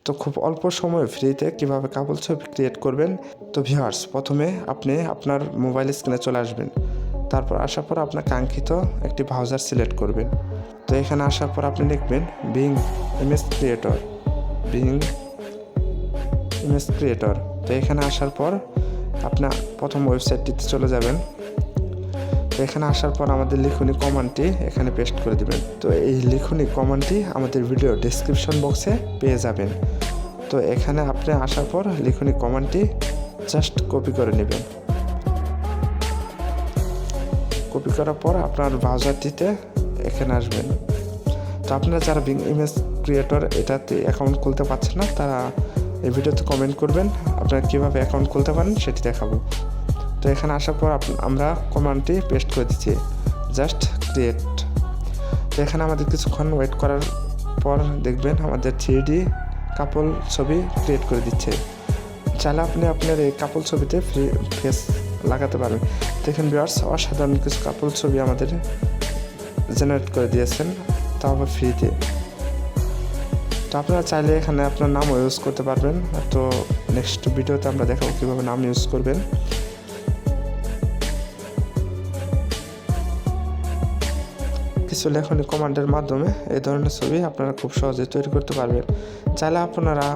তো খুব অল্প সময়ে ফ্রিতে কিভাবে কাপল ছবি ক্রিয়েট করবেন। তো ভিউয়ার্স, প্রথমে আপনি আপনার মোবাইল স্ক্রিনে চলে আসবেন। তারপর আসার পর আপনার কাঙ্ক্ষিত একটি ব্রাউজার সিলেক্ট করবেন। তো এখানে আসার পর আপনি লিখবেন বিং ইমেজ ক্রিয়েটর। তো এখানে আসার পর আপনার প্রথম ওয়েবসাইটটিতে চলে যাবেন। তো এখানে আসার পর আমাদের লিখুনি কমান্ডটি এখানে পেস্ট করে দিবেন। তো এই লিখুনি কমান্ডটি আমাদের ভিডিও ডেসক্রিপশন বক্সে পেয়ে যাবেন। তো এখানে আপনি আসার পর লিখুনি কমান্ডটি জাস্ট কপি করে নেবেন। কপি করার পর আপনার ব্রাউজারটিতে এখানে আসবেন। তো আপনারা যারা বিং ইমেজ ক্রিয়েটর এটাতে অ্যাকাউন্ট খুলতে পারছেন না, তারা এই ভিডিওতে কমেন্ট করবেন, আপনারা কীভাবে অ্যাকাউন্ট খুলতে পারেন সেটি দেখাবো। তো এখানে আসার পর আমরা কমান্ডটি পেস্ট করে দিচ্ছি, জাস্ট ক্রিয়েট। তো এখানে আমাদের কিছুক্ষণ ওয়েট করার পর দেখবেন আমাদের 3D কাপল ছবি ক্রিয়েট করে দিচ্ছে। চাইলে আপনি আপনার এই কাপল ছবিতে ফেস লাগাতে পারবেন। দেখেন ভিউয়ার্স, অসাধারণ কিছু কাপল ছবি আমাদের জেনারেট করে দিয়েছেন, তাও আবার ফ্রিতে। তো আপনারা চাইলে এখানে আপনার নামও ইউজ করতে পারবেন। তো নেক্সট ভিডিওতে আমরা দেখাবো কীভাবে নাম ইউজ করবেন। কিছু লেখনী কমান্ডের মাধ্যমে এই ধরনের ছবি আপনারা খুব সহজে তৈরি করতে পারবেন। চাইলে আপনারা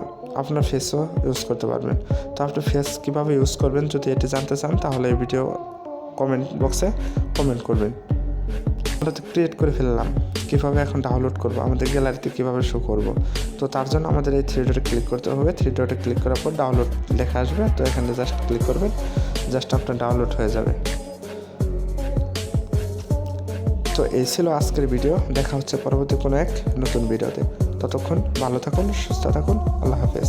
আপনার ফেসও ইউজ করতে পারবেন। তো আপনি ফেস কীভাবে ইউজ করবেন যদি এটি জানতে চান, তাহলে এই ভিডিও কমেন্ট বক্সে কমেন্ট করবেন। আমরা তো ক্রিয়েট করে ফেললাম, কীভাবে এখন ডাউনলোড করব, আমাদের গ্যালারিতে কীভাবে শো করব। তো তার জন্য আমাদের এই 3 ডটে ক্লিক করতে হবে। 3 ডটে ক্লিক করার পর ডাউনলোড লেখা আসবে। তো এখানে জাস্ট ক্লিক করবেন, জাস্ট আপনার ডাউনলোড হয়ে যাবে। তো এই ছিল আজকের ভিডিও। দেখা হচ্ছে পরবর্তী কোনো এক নতুন ভিডিওতে। ততক্ষণ ভালো থাকুন, সুস্থ থাকুন। আল্লাহ হাফেজ।